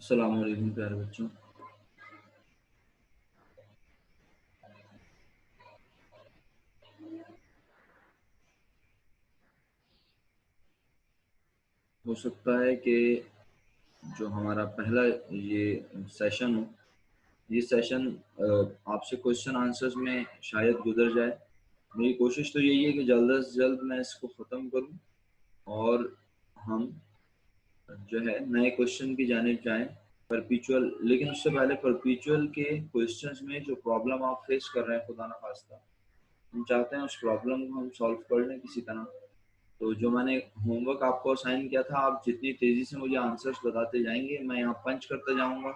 अस्सलाम वालेकुम प्यारे बच्चों। हो सकता है कि जो हमारा पहला ये सेशन हो, ये सेशन आपसे क्वेश्चन आंसर्स में शायद गुजर जाए। मेरी कोशिश तो यही है कि जल्द से जल्द मैं इसको ख़त्म करूं और हम जो है नए क्वेश्चन की जानिब जाएं परपीचुअल। लेकिन उससे पहले परपीचुअल के क्वेश्चंस में जो प्रॉब्लम आप फेस कर रहे हैं, खुदा ना खास्ता, हम चाहते हैं उस प्रॉब्लम को हम सॉल्व कर लें किसी तरह। तो जो मैंने होमवर्क आपको असाइन किया था, आप जितनी तेज़ी से मुझे आंसर्स बताते जाएंगे, मैं यहाँ पंच करते जाऊँगा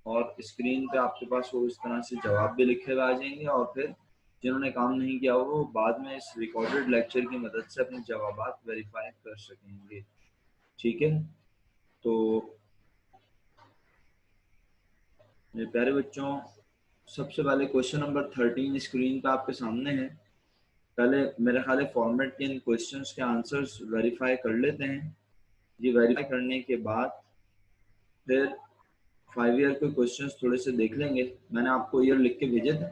और स्क्रीन पे आपके पास वो इस तरह से जवाब भी लिखे हुए आ जाएंगे। और फिर जिन्होंने काम नहीं किया वो बाद में इस रिकॉर्डेड लेक्चर की मदद से अपने जवाबात वेरीफाई कर सकेंगे। ठीक है? तो मेरे प्यारे बच्चों, सबसे पहले क्वेश्चन नंबर 13 स्क्रीन पे आपके सामने है। पहले मेरे ख्याल है फॉर्मेट के इन क्वेश्चंस के आंसर्स वेरीफाई कर लेते हैं। ये वेरीफाई करने के बाद फिर 5 ईयर के क्वेश्चंस थोड़े से देख लेंगे। मैंने आपको ईयर लिख के भेजे थे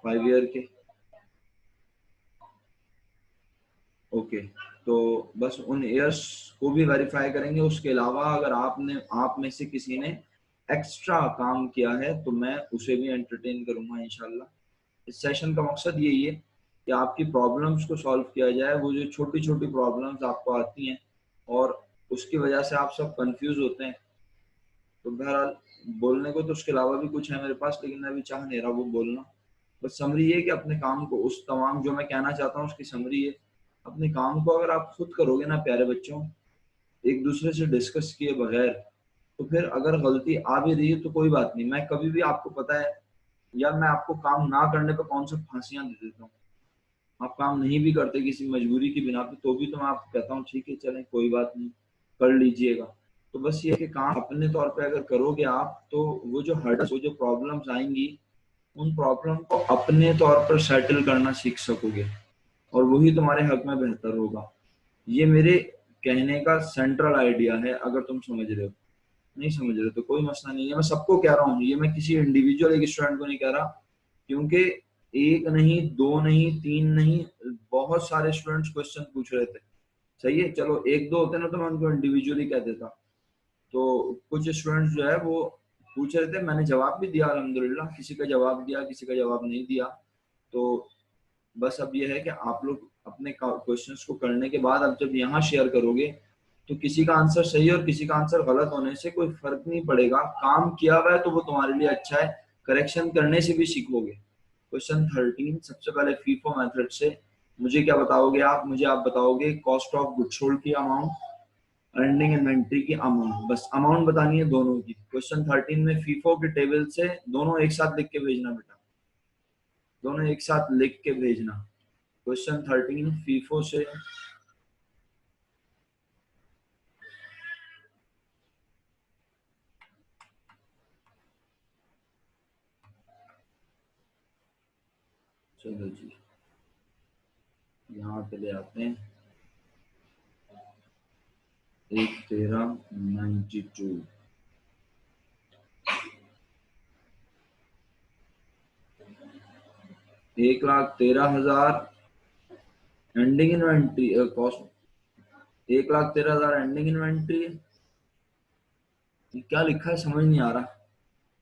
5 ईयर के। ओके, तो बस उन ईयर्स को भी वेरीफाई करेंगे। उसके अलावा अगर आप में से किसी ने एक्स्ट्रा काम किया है तो मैं उसे भी एंटरटेन करूंगा इंशाल्लाह। इस सेशन का मकसद यही है कि आपकी प्रॉब्लम्स को सॉल्व किया जाए। वो जो छोटी छोटी प्रॉब्लम्स आपको आती हैं और उसकी वजह से आप सब कंफ्यूज होते हैं, तो बहरहाल बोलने को तो उसके अलावा भी कुछ है मेरे पास, लेकिन मैं अभी चाह नहीं रहा वो बोलना। बस समरी ये कि अपने काम को, उस तमाम जो मैं कहना चाहता हूँ उसकी समरी है, अपने काम को अगर आप खुद करोगे ना प्यारे बच्चों, एक दूसरे से डिस्कस किए बगैर, तो फिर अगर गलती आ भी रही है तो कोई बात नहीं। मैं कभी भी, आपको पता है यार, मैं आपको काम ना करने पे कौन सा फांसियां दे देता हूँ। आप काम नहीं भी करते किसी मजबूरी की बिना पे, तो भी तो मैं आपको कहता हूँ ठीक है चलें कोई बात नहीं, कर लीजिएगा। तो बस ये कि काम अपने तौर पे अगर करोगे आप, तो वो जो हर्डल्स, वो जो प्रॉब्लम्स आएंगी, उन प्रॉब्लम को अपने तौर पर सेटल करना सीख सकोगे और वही तुम्हारे हक में बेहतर होगा। ये मेरे कहने का सेंट्रल आइडिया है। अगर तुम समझ रहे हो, नहीं समझ रहे हो तो कोई मसला नहीं है। मैं सबको कह रहा हूँ, ये मैं किसी इंडिविजुअल एक स्टूडेंट को नहीं कह रहा, क्योंकि एक नहीं, दो नहीं, तीन नहीं, बहुत सारे स्टूडेंट्स क्वेश्चन पूछ रहे थे। सही है, चलो एक दो होते ना तो मैं उनको इंडिविजुअली कह देता। तो कुछ स्टूडेंट्स जो है वो पूछ रहे थे, मैंने जवाब भी दिया अल्हम्दुलिल्लाह। किसी का जवाब दिया, किसी का जवाब नहीं दिया। तो बस अब ये है कि आप लोग अपने क्वेश्चंस को करने के बाद अब जब यहाँ शेयर करोगे, तो किसी का आंसर सही और किसी का आंसर गलत होने से कोई फर्क नहीं पड़ेगा। काम किया हुआ है तो वो तुम्हारे लिए अच्छा है, करेक्शन करने से भी सीखोगे। क्वेश्चन 13, सबसे पहले फीफो मेथड से मुझे क्या बताओगे आप? मुझे आप बताओगे कॉस्ट ऑफ गुड सोल्ड की अमाउंट, अर्निंग इन्वेंट्री की अमाउंट। बस अमाउंट बतानी है दोनों की। क्वेश्चन 13 में फीफो के टेबल से दोनों एक साथ लिख के भेजना बेटा, दोनों एक साथ लिख के भेजना। क्वेश्चन 13 फीफो से, चलो जी यहाँ पे ले आते हैं। 1/13/92, 1,13,000 ending inventory cost, 1,13,000 ending inventory. क्या लिखा है समझ नहीं आ रहा।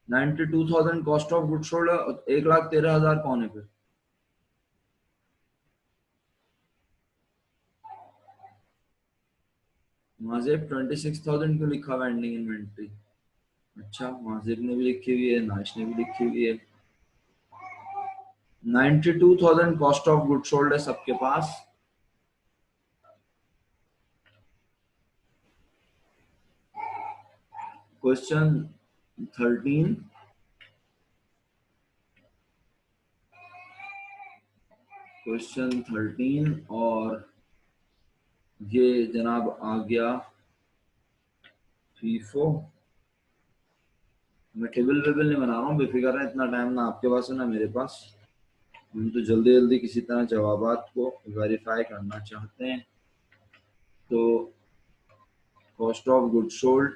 92,000 कॉस्ट ऑफ गुड सोल्ड, 1,13,000 कौन है फिर? माजेब 26,000 क्यों लिखा हुआ एंडिंग इन्वेंट्री? अच्छा, माजिद ने भी लिखी हुई है, नाइश ने भी लिखी हुई है। 92,000 कॉस्ट ऑफ गुड सोल्ड है सबके पास। क्वेश्चन 13, क्वेश्चन 13 और ये जनाब आ गया फीफो। मैं टेबल वेबल नहीं बना रहा हूँ, बेफिक्र है, इतना टाइम ना आपके पास है ना मेरे पास। हम तो जल्दी जल्दी किसी तरह जवाबात को वेरीफाई करना चाहते हैं। तो cost of good sold,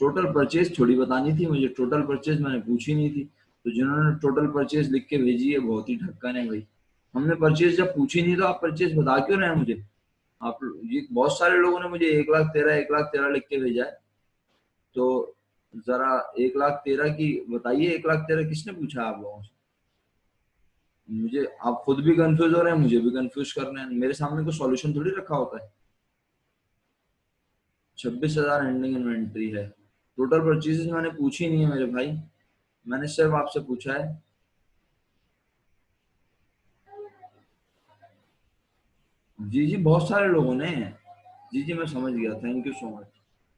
total purchase थोड़ी बतानी थी मुझे, टोटल परचेज मैंने पूछी नहीं थी। तो जिन्होंने टोटल परचेज लिख के भेजी है बहुत ही ढक्कन है भाई। हमने परचेज जब पूछी नहीं तो आप परचेज बता क्यों रहे हैं मुझे? आप ये बहुत सारे लोगों ने मुझे 1,13,000 लिख के भेजा है। तो जरा 1,13,000 की बताइए, 1,13,000 किसने पूछा है आप लोगों से? मुझे आप खुद भी कंफ्यूज हो रहे हैं, मुझे भी कंफ्यूज कर रहे हैं। मेरे सामने कोई सॉल्यूशन थोड़ी रखा होता है। 26,000 एंडिंग इन्वेंट्री है। टोटल परचेजेस मैंने पूछी नहीं है मेरे भाई, मैंने सिर्फ आपसे पूछा है। जी जी बहुत सारे लोगों ने। जी जी मैं समझ गया, थैंक यू सो मच।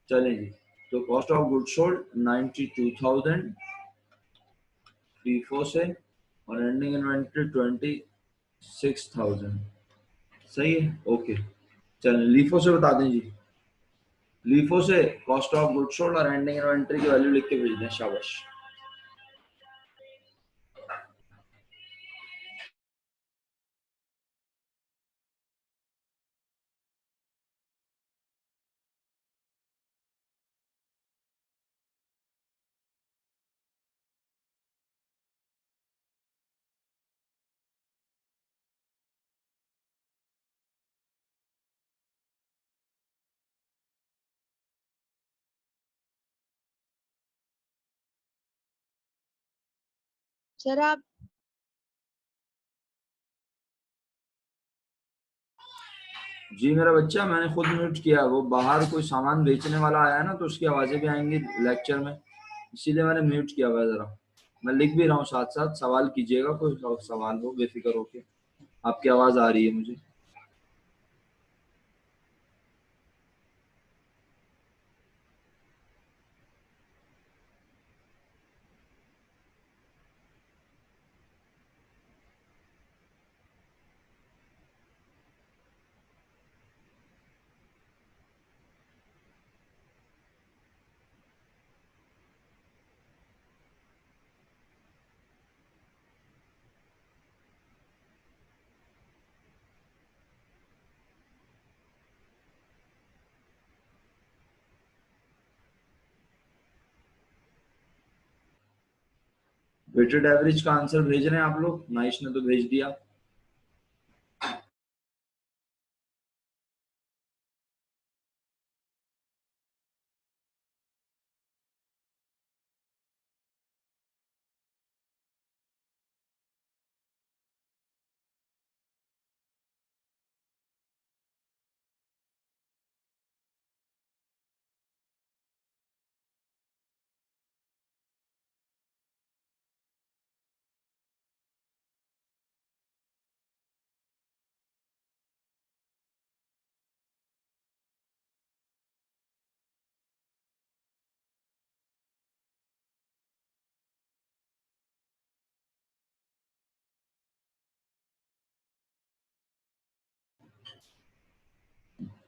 चलें जी। तो cost of good sold 92,000 FIFO से, और एंडिंग इन्वेंट्री 26,000। सही है, ओके। चलें लीफो से बता दें जी। लीफो से कॉस्ट ऑफ गुड सोल्ड और एंडिंग इन्वेंट्री की वैल्यू लिख के भेज दें, शाबाश। सर आप जी मेरा बच्चा, मैंने खुद म्यूट किया। वो बाहर कोई सामान बेचने वाला आया ना, तो उसकी आवाजें भी आएंगी लेक्चर में, इसीलिए मैंने म्यूट किया हुआ है। जरा मैं लिख भी रहा हूँ साथ साथ, सवाल कीजिएगा, कोई सवाल हो बेफिक्र होके। आपकी आवाज आ रही है मुझे। वेटेड एवरेज का आंसर भेज रहे हैं आप लोग? नाइश ने तो भेज दिया।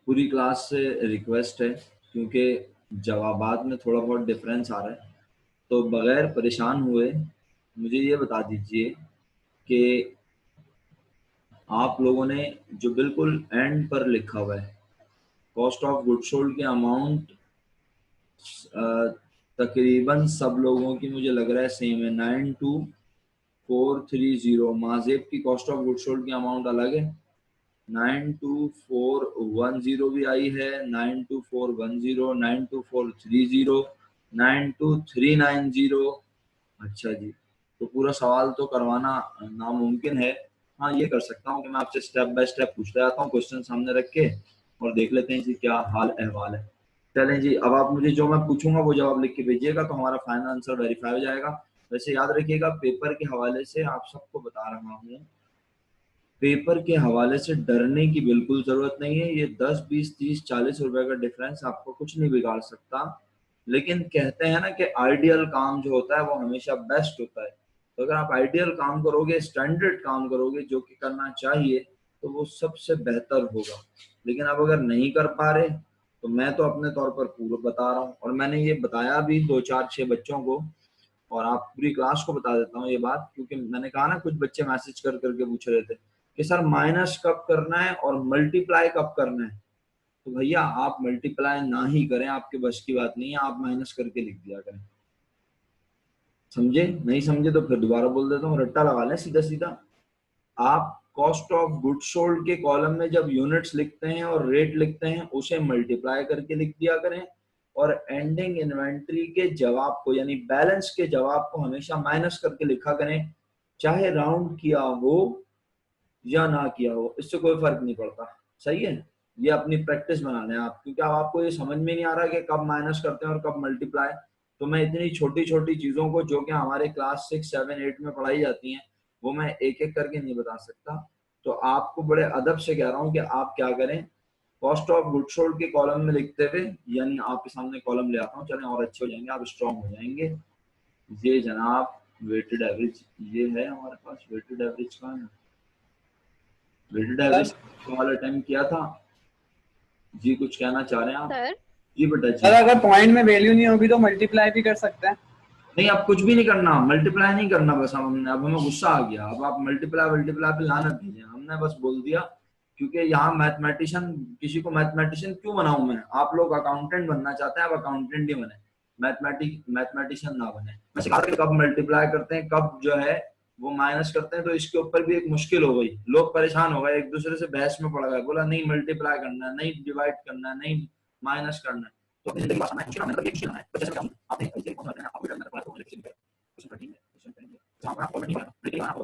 पूरी क्लास से रिक्वेस्ट है, क्योंकि जवाबात में थोड़ा बहुत डिफरेंस आ रहा है, तो बगैर परेशान हुए मुझे ये बता दीजिए कि आप लोगों ने जो बिल्कुल एंड पर लिखा हुआ है कॉस्ट ऑफ गुड सोल्ड की अमाउंट, तकरीबन सब लोगों की मुझे लग रहा है सेम है, 92,430। माजेब की कॉस्ट ऑफ गुड सोल्ड की अमाउंट अलग है, 92,410 भी आई है, 92,410, 92,430, 92,390। अच्छा जी, तो पूरा सवाल तो करवाना नामुमकिन है। हाँ ये कर सकता हूँ कि मैं आपसे स्टेप बाय स्टेप पूछता जाता हूँ, क्वेश्चन सामने रख के, और देख लेते हैं जी क्या हाल अहवाल है। चलें जी, अब आप मुझे जो मैं पूछूंगा वो जवाब लिख के भेजिएगा, तो हमारा फाइनल आंसर वेरीफाई हो जाएगा। वैसे याद रखिएगा, पेपर के हवाले से आप सबको बता रहा हूँ, पेपर के हवाले से डरने की बिल्कुल जरूरत नहीं है। ये 10, 20, 30, 40 रुपए का डिफरेंस आपको कुछ नहीं बिगाड़ सकता। लेकिन कहते हैं ना कि आइडियल काम जो होता है वो हमेशा बेस्ट होता है। तो अगर आप आइडियल काम करोगे, स्टैंडर्ड काम करोगे जो कि करना चाहिए, तो वो सबसे बेहतर होगा। लेकिन आप अगर नहीं कर पा रहे, तो मैं तो अपने तौर पर पूरा बता रहा हूँ, और मैंने ये बताया भी 2, 4, 6 बच्चों को, और आप पूरी क्लास को बता देता हूँ ये बात, क्योंकि मैंने कहा ना कुछ बच्चे मैसेज कर करके पूछ रहे थे कि सर माइनस कब करना है और मल्टीप्लाई कब करना है। तो भैया आप मल्टीप्लाई ना ही करें, आपके बस की बात नहीं है, आप माइनस करके लिख दिया करें। समझे? नहीं समझे तो फिर दोबारा बोल देता हूँ, रट्टा लगा लें सीधा सीधा। आप कॉस्ट ऑफ गुड सोल्ड के कॉलम में जब यूनिट्स लिखते हैं और रेट लिखते हैं उसे मल्टीप्लाई करके लिख दिया करें, और एंडिंग इन्वेंट्री के जवाब को यानी बैलेंस के जवाब को हमेशा माइनस करके लिखा करें, चाहे राउंड किया हो या ना किया हो, इससे कोई फर्क नहीं पड़ता। सही है? ये अपनी प्रैक्टिस बना लें आप, क्योंकि अब आपको ये समझ में नहीं आ रहा कि कब माइनस करते हैं और कब मल्टीप्लाई। तो मैं इतनी छोटी छोटी चीजों को जो कि हमारे क्लास 6, 7, 8 में पढ़ाई जाती हैं वो मैं एक एक करके नहीं बता सकता। तो आपको बड़े अदब से कह रहा हूँ कि आप क्या करें, कॉस्ट ऑफ गुड सोल्ड के कॉलम में लिखते हुए, यानी आपके सामने कॉलम ले आता हूँ, चलें और अच्छे हो जाएंगे, आप स्ट्रॉन्ग हो जाएंगे। ये जनाब वेटेड एवरेज, ये है हमारे पास वेटेड एवरेज का है, वेटेड एवरेज वाला टाइम किया था। जी कुछ कहना चाह रहे हैं आप? सर जी बेटा जी। सर अगर पॉइंट में वैल्यू नहीं होगी तो मल्टीप्लाई भी कर सकते हैं? नहीं, आप कुछ भी नहीं करना, मल्टीप्लाई नहीं करना, बस हमने, अब हमें गुस्सा आ गया, अब आप मल्टीप्लाई मल्टीप्लाई पे लानत दीजिए, हमने बस बोल दिया, क्योंकि यहाँ मैथमेटिशियन, किसी को मैथमेटिशियन क्यों बनाऊं मैं? आप लोग अकाउंटेंट बनना चाहते हैं, आप अकाउंटेंट ही बने, मैथमेटिशियन ना बने। मैं सिखा रहा हूं कब मल्टीप्लाई करते हैं, कब जो है वो माइनस करते हैं। तो इसके ऊपर भी एक मुश्किल हो गई, लोग परेशान हो गए, एक दूसरे से बहस में पड़ गए, बोला नहीं मल्टीप्लाई करना है, नहीं डिवाइड करना है, नहीं माइनस करना है। तो अपनी जिंदगी को आसान है, मुश्किल है, मुश्किल है, तो जैसे मैं आपने इसे कौन करना है, आपको करना है, उसमें कठिन है, उसमें करेंगे, जहां पर आप ऑलरेडी है, लेकिन आप